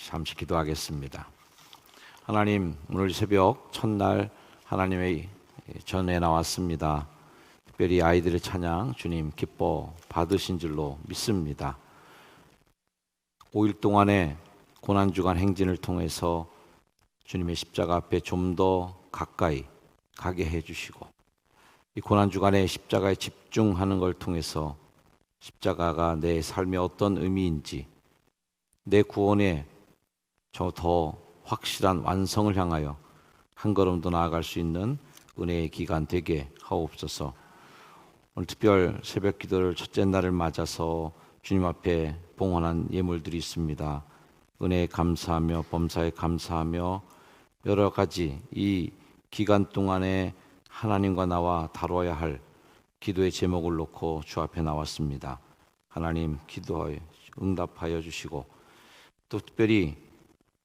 잠시 기도하겠습니다. 하나님, 오늘 새벽 첫날 하나님의 전에 나왔습니다. 특별히 아이들의 찬양 주님 기뻐 받으신 줄로 믿습니다. 5일 동안의 고난주간 행진을 통해서 주님의 십자가 앞에 좀 더 가까이 가게 해주시고, 이 고난주간의 십자가에 집중하는 걸 통해서 십자가가 내 삶에 어떤 의미인지, 내 구원의 저 더 확실한 완성을 향하여 한 걸음 더 나아갈 수 있는 은혜의 기간 되게 하옵소서. 오늘 특별 새벽 기도를 첫째 날을 맞아서 주님 앞에 봉헌한 예물들이 있습니다. 은혜에 감사하며 범사에 감사하며 여러 가지 이 기간 동안에 하나님과 나와 다뤄야 할 기도의 제목을 놓고 주 앞에 나왔습니다. 하나님, 기도하여 응답하여 주시고, 또 특별히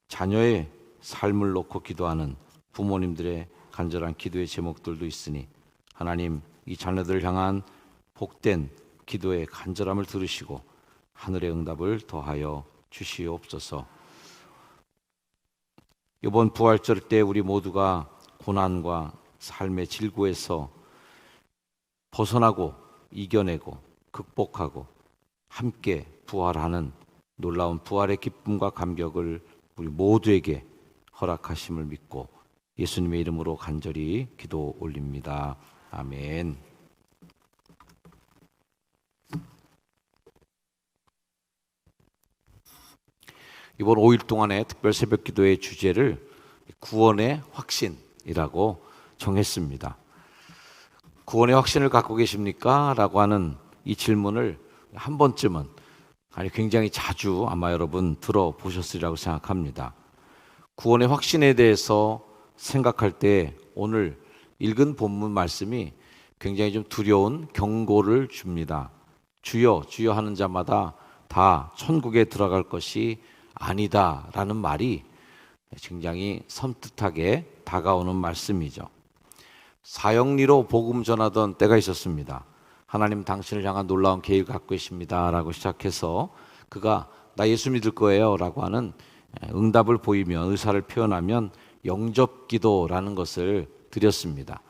자녀의 삶을 놓고 기도하는 부모님들의 간절한 기도의 제목들도 있으니 하나님, 이 자녀들을 향한 복된 기도의 간절함을 들으시고 하늘의 응답을 더하여 주시옵소서. 이번 부활절 때 우리 모두가 고난과 삶의 질고에서 벗어나고 이겨내고 극복하고 함께 부활하는 놀라운 부활의 기쁨과 감격을 우리 모두에게 허락하심을 믿고 예수님의 이름으로 간절히 기도 올립니다. 아멘. 이번 5일 동안의 특별 새벽 기도의 주제를 구원의 확신이라고 정했습니다. 구원의 확신을 갖고 계십니까? 라고 하는 이 질문을 한 번쯤은, 아니 굉장히 자주 아마 여러분 들어보셨으리라고 생각합니다. 구원의 확신에 대해서 생각할 때 오늘 읽은 본문 말씀이 굉장히 좀 두려운 경고를 줍니다. 주여 주여 하는 자마다 다 천국에 들어갈 것이 아니다 라는 말이 굉장히 섬뜩하게 다가오는 말씀이죠. 사형리로 복음 전하던 때가 있었습니다. 하나님 당신을 향한 놀라운 계획을 갖고 계십니다 라고 시작해서 그가 나 예수 믿을 거예요 라고 하는 응답을 보이면, 의사를 표현하면 영접기도라는 것을 드렸습니다.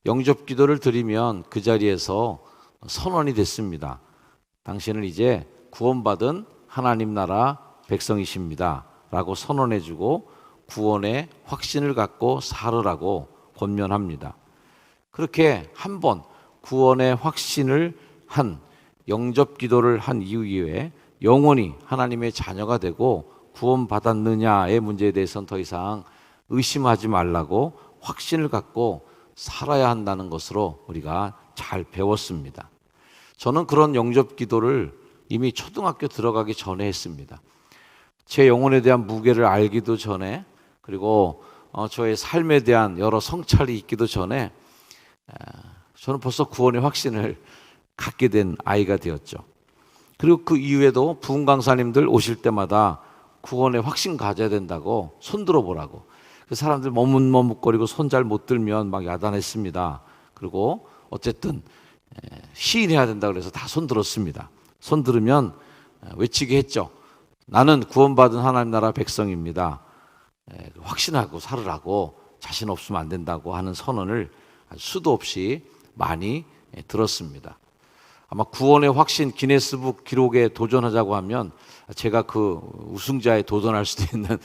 영접기도를 드리면 그 자리에서 선언이 됐습니다. 당신은 이제 구원받은 하나님 나라 백성이십니다 라고 선언해주고 구원의 확신을 갖고 살으라고 권면합니다. 그렇게 한 번 구원의 확신을 한 영접기도를 한 이후에 영원히 하나님의 자녀가 되고 구원받았느냐의 문제에 대해서는 더 이상 의심하지 말라고 확신을 갖고 살아야 한다는 것으로 우리가 잘 배웠습니다. 저는 그런 영접기도를 이미 초등학교 들어가기 전에 했습니다. 제 영혼에 대한 무게를 알기도 전에, 그리고 저의 삶에 대한 여러 성찰이 있기도 전에 저는 벌써 구원의 확신을 갖게 된 아이가 되었죠. 그리고 그 이후에도 부흥 강사님들 오실 때마다 구원의 확신 가져야 된다고 손 들어보라고, 그 사람들 머뭇머뭇거리고 손 잘 못 들면 막 야단했습니다. 그리고 어쨌든 시인해야 된다고 그래서 다 손 들었습니다. 손 들으면 외치게 했죠. 나는 구원받은 하나님 나라 백성입니다. 확신하고 살으라고, 자신 없으면 안 된다고 하는 선언을 수도 없이 많이 들었습니다. 아마 구원의 확신 기네스북 기록에 도전하자고 하면 제가 그 우승자에 도전할 수도 있는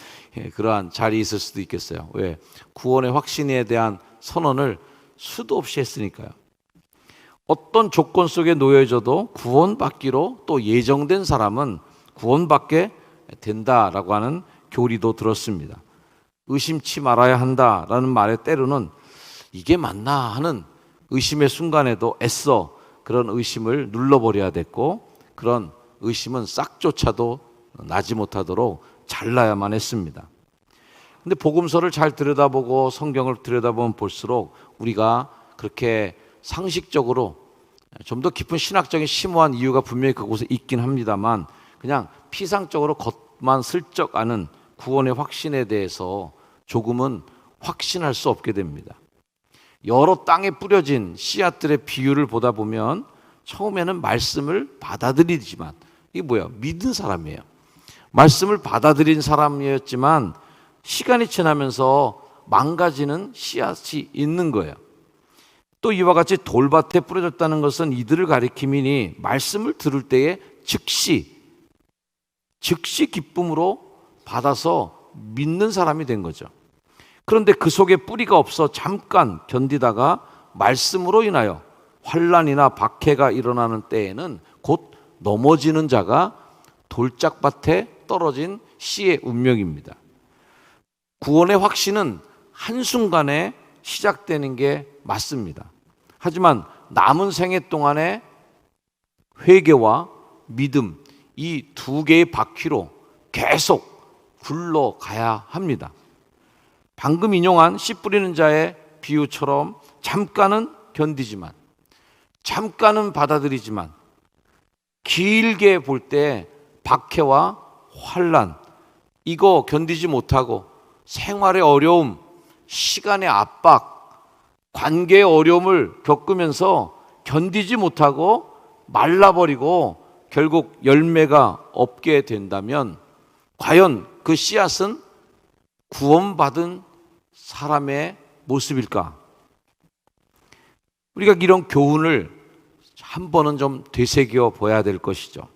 그러한 자리에 있을 수도 있겠어요. 왜? 구원의 확신에 대한 선언을 수도 없이 했으니까요. 어떤 조건 속에 놓여져도 구원받기로 또 예정된 사람은 구원받게 된다라고 하는 교리도 들었습니다. 의심치 말아야 한다라는 말에 때로는 이게 맞나 하는 의심의 순간에도 애써 그런 의심을 눌러버려야 됐고, 그런 의심은 싹조차도 나지 못하도록 잘라야만 했습니다. 근데 복음서를 잘 들여다보고 성경을 들여다보면 볼수록 우리가 그렇게 상식적으로 좀 더 깊은 신학적인 심오한 이유가 분명히 그곳에 있긴 합니다만, 그냥 피상적으로 겉만 슬쩍 아는 구원의 확신에 대해서 조금은 확신할 수 없게 됩니다. 여러 땅에 뿌려진 씨앗들의 비율을 보다 보면 처음에는 말씀을 받아들이지만 이게 뭐야? 믿는 사람이에요. 말씀을 받아들인 사람이었지만 시간이 지나면서 망가지는 씨앗이 있는 거예요. 또 이와 같이 돌밭에 뿌려졌다는 것은 이들을 가리킴이니 말씀을 들을 때에 즉시 기쁨으로 받아서 믿는 사람이 된 거죠. 그런데 그 속에 뿌리가 없어 잠깐 견디다가 말씀으로 인하여 환난이나 박해가 일어나는 때에는 곧 넘어지는 자가 돌짝밭에 떨어진 씨의 운명입니다. 구원의 확신은 한순간에 시작되는 게 맞습니다. 하지만 남은 생애 동안에 회개와 믿음, 이 두 개의 바퀴로 계속 굴러가야 합니다. 방금 인용한 씨 뿌리는 자의 비유처럼 잠깐은 견디지만, 잠깐은 받아들이지만, 길게 볼 때 박해와 환난, 이거 견디지 못하고 생활의 어려움, 시간의 압박, 관계의 어려움을 겪으면서 견디지 못하고 말라버리고 결국 열매가 없게 된다면 과연 그 씨앗은 구원받은 사람의 모습일까? 우리가 이런 교훈을 한 번은 좀 되새겨 봐야 될 것이죠.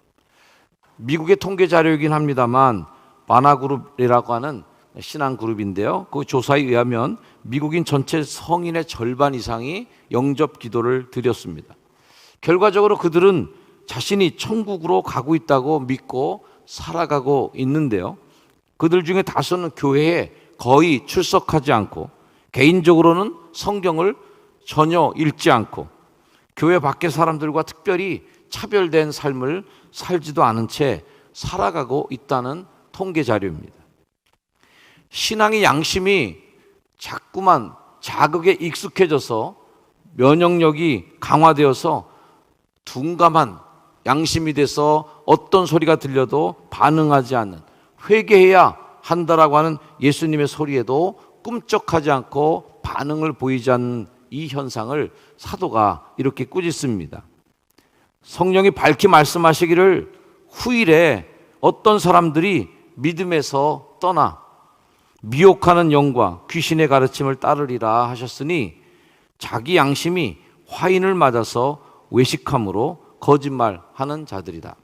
미국의 통계 자료이긴 합니다만 바나그룹이라고 하는 신앙 그룹인데요. 그 조사에 의하면 미국인 전체 성인의 절반 이상이 영접 기도를 드렸습니다. 결과적으로 그들은 자신이 천국으로 가고 있다고 믿고 살아가고 있는데요. 그들 중에 다수는 교회에 거의 출석하지 않고 개인적으로는 성경을 전혀 읽지 않고 교회 밖의 사람들과 특별히 차별된 삶을 살지도 않은 채 살아가고 있다는 통계 자료입니다. 신앙의 양심이 자꾸만 자극에 익숙해져서 면역력이 강화되어서 둔감한 양심이 돼서 어떤 소리가 들려도 반응하지 않는, 회개해야 한다라고 하는 예수님의 소리에도 꿈쩍하지 않고 반응을 보이지 않는 이 현상을 사도가 이렇게 꾸짖습니다. 성령이 밝히 말씀하시기를 후일에 어떤 사람들이 믿음에서 떠나 미혹하는 영과 귀신의 가르침을 따르리라 하셨으니 자기 양심이 화인을 맞아서 외식함으로 거짓말하는 자들이다.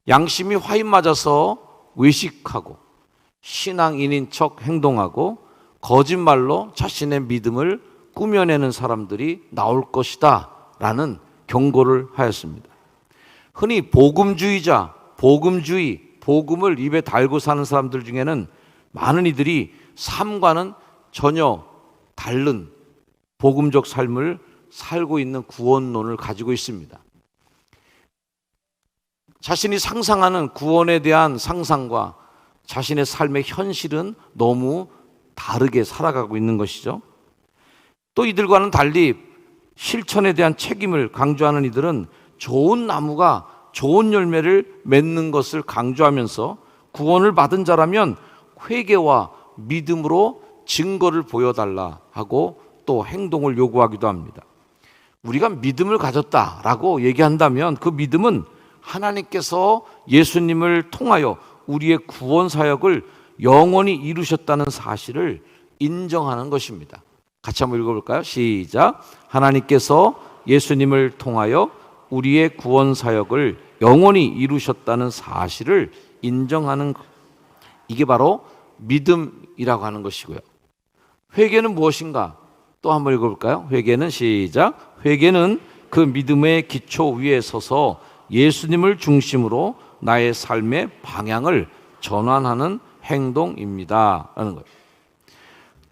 양심이 화인 맞아서 외식하고 신앙인인 척 행동하고 거짓말로 자신의 믿음을 꾸며내는 사람들이 나올 것이다 라는 경고를 하였습니다. 흔히 복음주의자, 복음주의, 복음을 입에 달고 사는 사람들 중에는 많은 이들이 삶과는 전혀 다른 복음적 삶을 살고 있는 구원론을 가지고 있습니다. 자신이 상상하는 구원에 대한 상상과 자신의 삶의 현실은 너무 다르게 살아가고 있는 것이죠. 또 이들과는 달리 실천에 대한 책임을 강조하는 이들은 좋은 나무가 좋은 열매를 맺는 것을 강조하면서 구원을 받은 자라면 회개와 믿음으로 증거를 보여달라 하고 또 행동을 요구하기도 합니다. 우리가 믿음을 가졌다라고 얘기한다면 그 믿음은 하나님께서 예수님을 통하여 우리의 구원 사역을 영원히 이루셨다는 사실을 인정하는 것입니다. 같이 한번 읽어볼까요? 시작. 하나님께서 예수님을 통하여 우리의 구원 사역을 영원히 이루셨다는 사실을 인정하는 것. 이게 바로 믿음이라고 하는 것이고요. 회개는 무엇인가? 또 한번 읽어볼까요? 회개는 시작. 회개는 그 믿음의 기초 위에 서서 예수님을 중심으로 나의 삶의 방향을 전환하는 행동입니다 라는 거예요.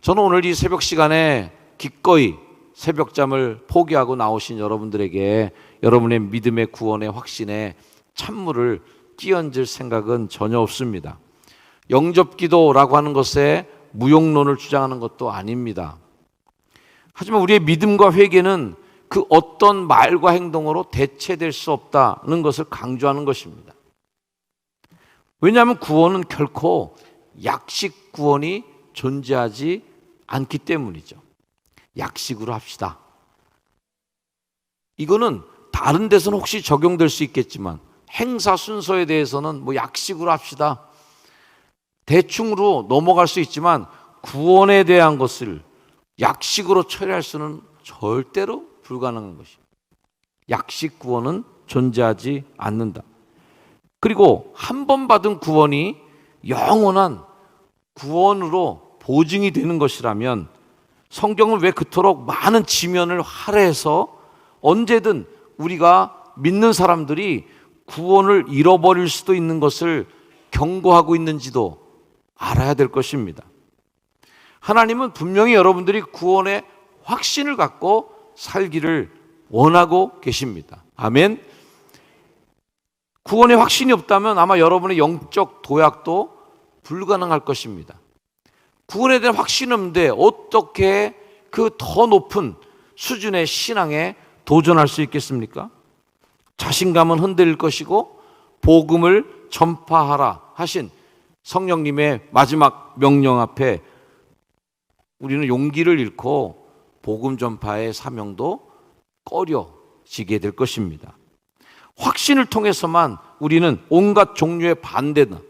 저는 오늘 이 새벽 시간에 기꺼이 새벽잠을 포기하고 나오신 여러분들에게 여러분의 믿음의 구원의 확신에 찬물을 끼얹을 생각은 전혀 없습니다. 영접기도라고 하는 것에 무용론을 주장하는 것도 아닙니다. 하지만 우리의 믿음과 회개는 그 어떤 말과 행동으로 대체될 수 없다는 것을 강조하는 것입니다. 왜냐하면 구원은 결코 약식 구원이 존재하지 않기 때문이죠. 약식으로 합시다. 이거는 다른 데서는 혹시 적용될 수 있겠지만 행사 순서에 대해서는 뭐 약식으로 합시다, 대충으로 넘어갈 수 있지만 구원에 대한 것을 약식으로 처리할 수는 절대로 불가능한 것이에요. 약식 구원은 존재하지 않는다. 그리고 한 번 받은 구원이 영원한 구원으로 보증이 되는 것이라면 성경은 왜 그토록 많은 지면을 할애해서 언제든 우리가 믿는 사람들이 구원을 잃어버릴 수도 있는 것을 경고하고 있는지도 알아야 될 것입니다. 하나님은 분명히 여러분들이 구원의 확신을 갖고 살기를 원하고 계십니다. 아멘. 구원의 확신이 없다면 아마 여러분의 영적 도약도 불가능할 것입니다. 구원에 대한 확신이 없는데 어떻게 그 더 높은 수준의 신앙에 도전할 수 있겠습니까? 자신감은 흔들릴 것이고 복음을 전파하라 하신 성령님의 마지막 명령 앞에 우리는 용기를 잃고 복음 전파의 사명도 꺼려지게 될 것입니다. 확신을 통해서만 우리는 온갖 종류의 반대나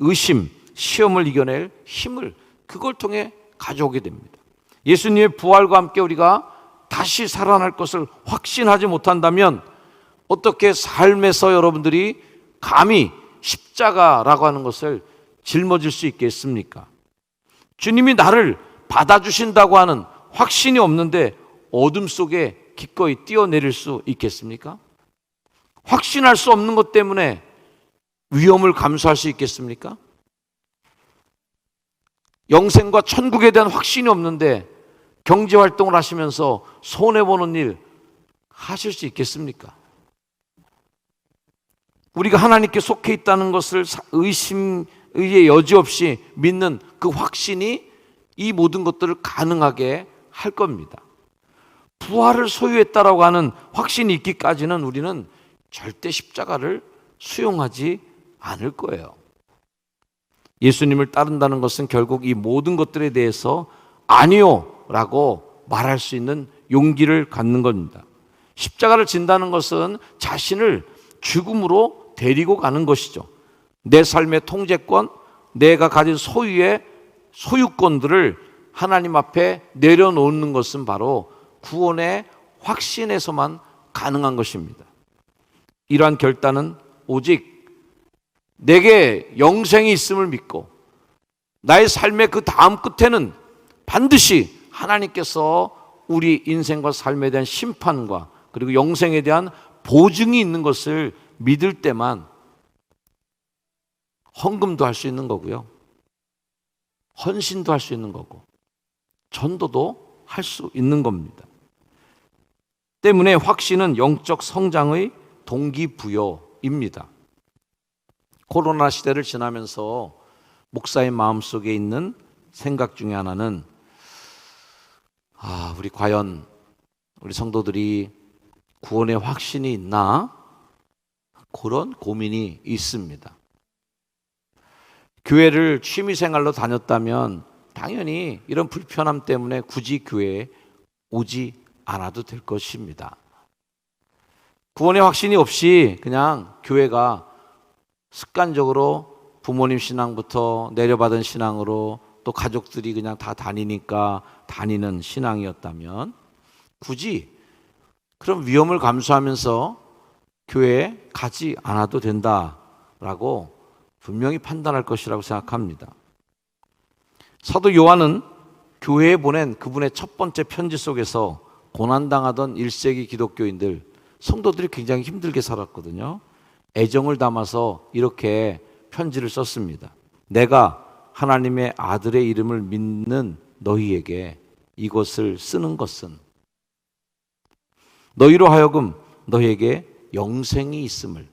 의심, 시험을 이겨낼 힘을 그걸 통해 가져오게 됩니다. 예수님의 부활과 함께 우리가 다시 살아날 것을 확신하지 못한다면 어떻게 삶에서 여러분들이 감히 십자가라고 하는 것을 짊어질 수 있겠습니까? 주님이 나를 받아주신다고 하는 확신이 없는데 어둠 속에 기꺼이 뛰어내릴 수 있겠습니까? 확신할 수 없는 것 때문에 위험을 감수할 수 있겠습니까? 영생과 천국에 대한 확신이 없는데 경제활동을 하시면서 손해보는 일 하실 수 있겠습니까? 우리가 하나님께 속해 있다는 것을 의의 여지 없이 믿는 그 확신이 이 모든 것들을 가능하게 할 겁니다. 부활을 소유했다라고 하는 확신이 있기까지는 우리는 절대 십자가를 수용하지 않을 거예요. 예수님을 따른다는 것은 결국 이 모든 것들에 대해서 아니요 라고 말할 수 있는 용기를 갖는 겁니다. 십자가를 진다는 것은 자신을 죽음으로 데리고 가는 것이죠. 내 삶의 통제권, 내가 가진 소유의 소유권들을 하나님 앞에 내려놓는 것은 바로 구원의 확신에서만 가능한 것입니다. 이러한 결단은 오직 내게 영생이 있음을 믿고 나의 삶의 그 다음 끝에는 반드시 하나님께서 우리 인생과 삶에 대한 심판과 그리고 영생에 대한 보증이 있는 것을 믿을 때만 헌금도 할 수 있는 거고요, 헌신도 할 수 있는 거고 전도도 할 수 있는 겁니다. 때문에 확신은 영적 성장의 동기부여입니다. 코로나 시대를 지나면서 목사의 마음속에 있는 생각 중에 하나는 우리 과연 우리 성도들이 구원의 확신이 있나? 그런 고민이 있습니다. 교회를 취미생활로 다녔다면 당연히 이런 불편함 때문에 굳이 교회에 오지 않아도 될 것입니다. 구원의 확신이 없이 그냥 교회가 습관적으로 부모님 신앙부터 내려받은 신앙으로 또 가족들이 그냥 다 다니니까 다니는 신앙이었다면 굳이 그런 위험을 감수하면서 교회에 가지 않아도 된다라고 분명히 판단할 것이라고 생각합니다. 사도 요한은 교회에 보낸 그분의 첫 번째 편지 속에서 고난당하던 1세기 기독교인들, 성도들이 굉장히 힘들게 살았거든요. 애정을 담아서 이렇게 편지를 썼습니다. 내가 하나님의 아들의 이름을 믿는 너희에게 이것을 쓰는 것은 너희로 하여금 너희에게 영생이 있음을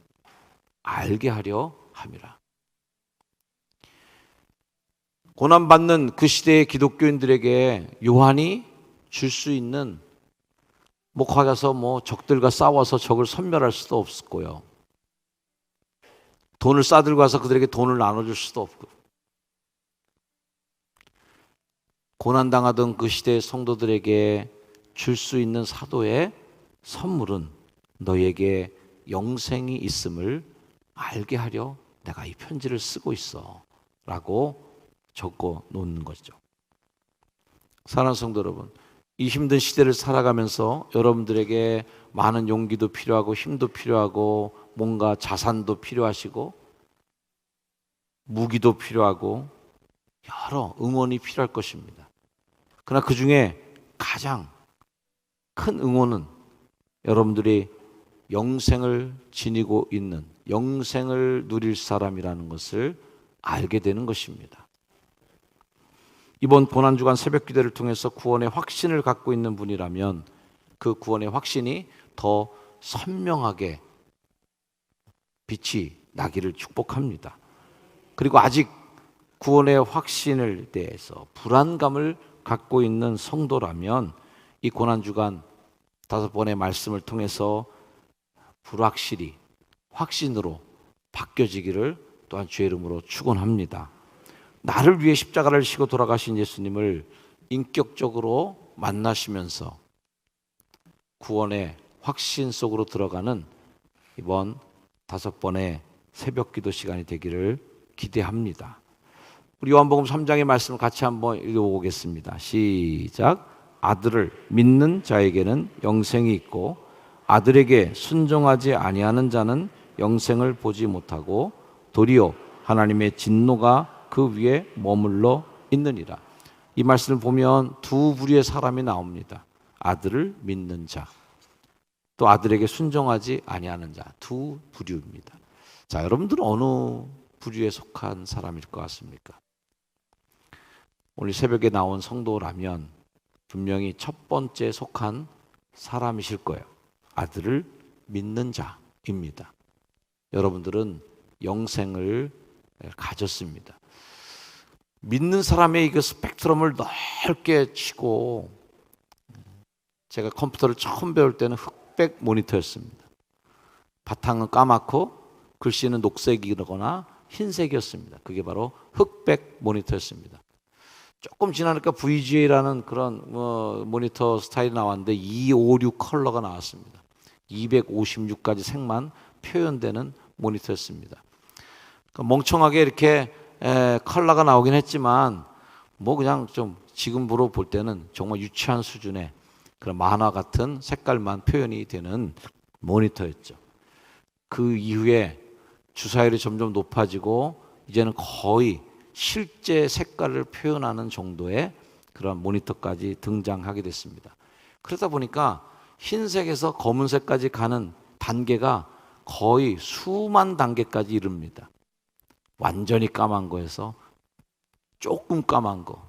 알게 하려 함이라. 고난받는 그 시대의 기독교인들에게 요한이 줄 수 있는 거기 가서 적들과 싸워서 적을 섬멸할 수도 없었고요, 돈을 싸들고 와서 그들에게 돈을 나눠줄 수도 없고, 고난당하던 그 시대의 성도들에게 줄 수 있는 사도의 선물은 너희에게 영생이 있음을 알게 하려 내가 이 편지를 쓰고 있어 라고 적어 놓는 거죠. 사랑하는 성도 여러분, 이 힘든 시대를 살아가면서 여러분들에게 많은 용기도 필요하고 힘도 필요하고 뭔가 자산도 필요하시고 무기도 필요하고 여러 응원이 필요할 것입니다. 그러나 그 중에 가장 큰 응원은 여러분들이 영생을 지니고 있는, 영생을 누릴 사람이라는 것을 알게 되는 것입니다. 이번 고난주간 새벽기도를 통해서 구원의 확신을 갖고 있는 분이라면 그 구원의 확신이 더 선명하게 빛이 나기를 축복합니다. 그리고 아직 구원의 확신을 대해서 불안감을 갖고 있는 성도라면 이 고난주간 5번의 말씀을 통해서 불확실히 확신으로 바뀌어지기를 또한 주의 이름으로 축원합니다. 나를 위해 십자가를 지고 돌아가신 예수님을 인격적으로 만나시면서 구원의 확신 속으로 들어가는 이번 5번의 새벽기도 시간이 되기를 기대합니다. 우리 요한복음 3장의 말씀을 같이 한번 읽어보겠습니다. 시작. 아들을 믿는 자에게는 영생이 있고 아들에게 순종하지 아니하는 자는 영생을 보지 못하고 도리어 하나님의 진노가 그 위에 머물러 있느니라. 이 말씀을 보면 두 부류의 사람이 나옵니다. 아들을 믿는 자, 또 아들에게 순종하지 아니하는 자, 두 부류입니다. 자, 여러분들은 어느 부류에 속한 사람일 것 같습니까? 오늘 새벽에 나온 성도라면 분명히 첫 번째 속한 사람이실 거예요. 아들을 믿는 자입니다. 여러분들은 영생을 가졌습니다. 믿는 사람의 그 스펙트럼을 넓게 치고, 제가 컴퓨터를 처음 배울 때는 흑백 모니터였습니다. 바탕은 까맣고 글씨는 녹색이거나 흰색이었습니다. 그게 바로 흑백 모니터였습니다. 조금 지나니까 VGA라는 그런 모니터 스타일이 나왔는데 256 컬러가 나왔습니다. 256가지 색만 표현되는 모니터였습니다. 그러니까 멍청하게 이렇게 컬러가 나오긴 했지만 뭐 그냥 좀 지금으로 볼 때는 정말 유치한 수준의 그런 만화 같은 색깔만 표현이 되는 모니터였죠. 그 이후에 주사율이 점점 높아지고 이제는 거의 실제 색깔을 표현하는 정도의 그런 모니터까지 등장하게 됐습니다. 그러다 보니까 흰색에서 검은색까지 가는 단계가 거의 수만 단계까지 이릅니다. 완전히 까만 거에서 조금 까만 거,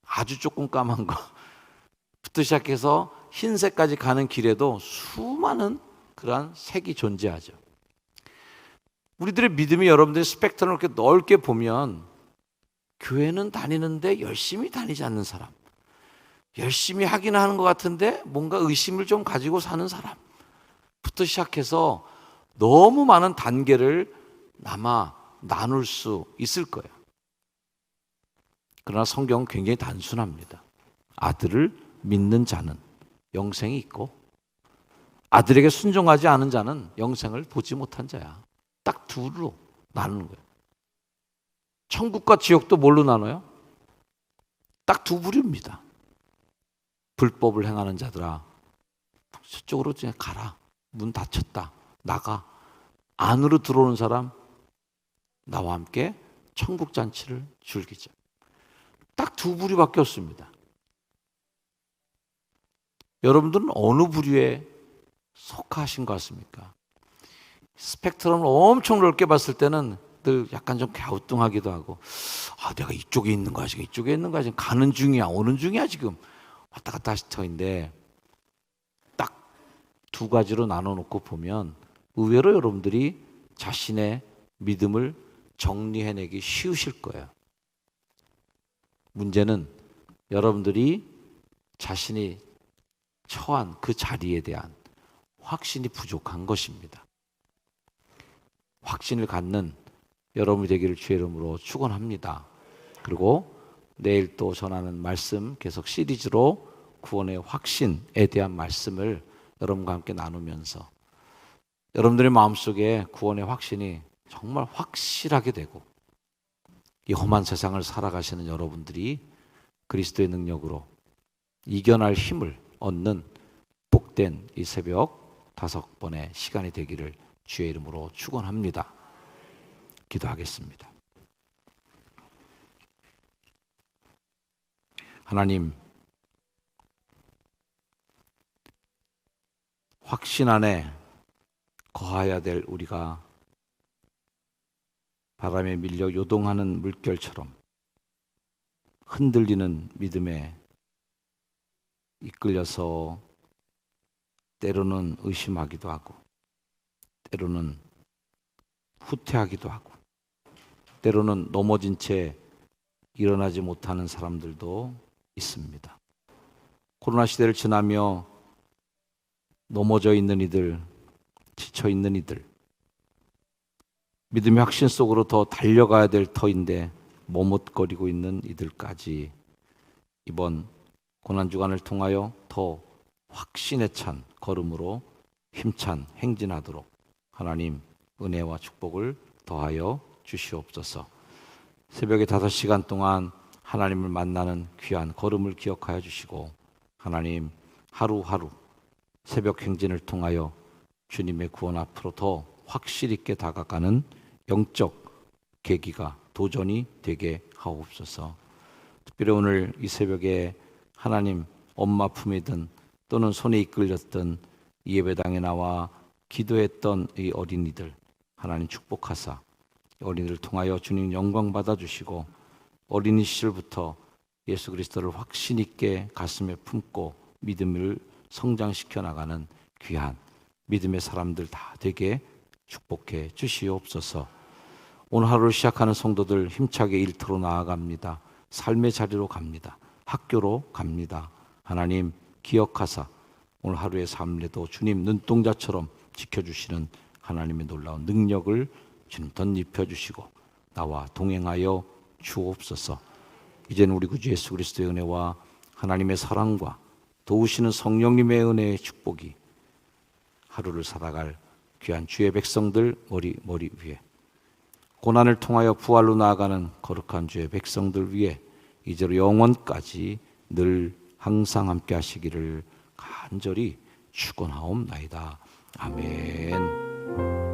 아주 조금 까만 거부터 시작해서 흰색까지 가는 길에도 수많은 그러한 색이 존재하죠. 우리들의 믿음이 여러분들의 스펙트럼을 이렇게 넓게 보면 교회는 다니는데 열심히 다니지 않는 사람, 열심히 하긴 하는 것 같은데 뭔가 의심을 좀 가지고 사는 사람부터 시작해서 너무 많은 단계를 아마 나눌 수 있을 거예요. 그러나 성경은 굉장히 단순합니다. 아들을 믿는 자는 영생이 있고 아들에게 순종하지 않은 자는 영생을 보지 못한 자야. 딱 둘로 나누는 거예요. 천국과 지옥도 뭘로 나눠요? 딱 두 부류입니다. 불법을 행하는 자들아, 저쪽으로 그냥 가라. 문 닫혔다. 나가. 안으로 들어오는 사람, 나와 함께 천국 잔치를 즐기자. 딱 두 부류밖에 없습니다. 여러분들은 어느 부류에 속하신 것 같습니까? 스펙트럼을 엄청 넓게 봤을 때는 늘 약간 좀 갸우뚱하기도 하고, 내가 이쪽에 있는 거야, 지금 이쪽에 있는 거야, 지금 가는 중이야, 오는 중이야, 지금 왔다 갔다 하실 터인데, 딱 두 가지로 나눠놓고 보면 의외로 여러분들이 자신의 믿음을 정리해내기 쉬우실 거예요. 문제는 여러분들이 자신이 처한 그 자리에 대한 확신이 부족한 것입니다. 확신을 갖는 여러분이 되기를 주의 이름으로 축원합니다. 그리고 내일 또 전하는 말씀 계속 시리즈로 구원의 확신에 대한 말씀을 여러분과 함께 나누면서 여러분들의 마음속에 구원의 확신이 정말 확실하게 되고 이 험한 세상을 살아가시는 여러분들이 그리스도의 능력으로 이겨낼 힘을 얻는 복된 이 새벽 5번의 시간이 되기를 주의 이름으로 축원합니다. 기도하겠습니다. 하나님, 확신 안에 거하여야 될 우리가 바람에 밀려 요동하는 물결처럼 흔들리는 믿음에 이끌려서 때로는 의심하기도 하고 때로는 후퇴하기도 하고 때로는 넘어진 채 일어나지 못하는 사람들도 있습니다. 코로나 시대를 지나며 넘어져 있는 이들, 지쳐 있는 이들, 믿음의 확신 속으로 더 달려가야 될 터인데 머뭇거리고 있는 이들까지 이번 고난주간을 통하여 더 확신에 찬 걸음으로 힘찬 행진하도록 하나님 은혜와 축복을 더하여 주시옵소서. 새벽에 5시간 동안 하나님을 만나는 귀한 걸음을 기억하여 주시고 하나님 하루하루 새벽 행진을 통하여 주님의 구원 앞으로 더 확실 있게 다가가는 영적 계기가 도전이 되게 하옵소서. 특별히 오늘 이 새벽에 하나님 엄마 품이든 또는 손에 이끌렸던 이 예배당에 나와 기도했던 이 어린이들 하나님 축복하사 어린이를 통하여 주님 영광 받아주시고 어린이 시절부터 예수 그리스도를 확신 있게 가슴에 품고 믿음을 성장시켜 나가는 귀한 믿음의 사람들 다 되게 축복해 주시옵소서. 오늘 하루를 시작하는 성도들 힘차게 일터로 나아갑니다. 삶의 자리로 갑니다. 학교로 갑니다. 하나님 기억하사 오늘 하루의 삶에도 주님 눈동자처럼 지켜주시는 하나님의 놀라운 능력을 주님 덧입혀 주시고 나와 동행하여 주옵소서. 이제는 우리 구주 예수 그리스도의 은혜와 하나님의 사랑과 도우시는 성령님의 은혜의 축복이 하루를 살아갈 귀한 주의 백성들 머리 위에 고난을 통하여 부활로 나아가는 거룩한 주의 백성들 위에 이제로 영원까지 늘 항상 함께 하시기를 간절히 축원하옵나이다. 아멘.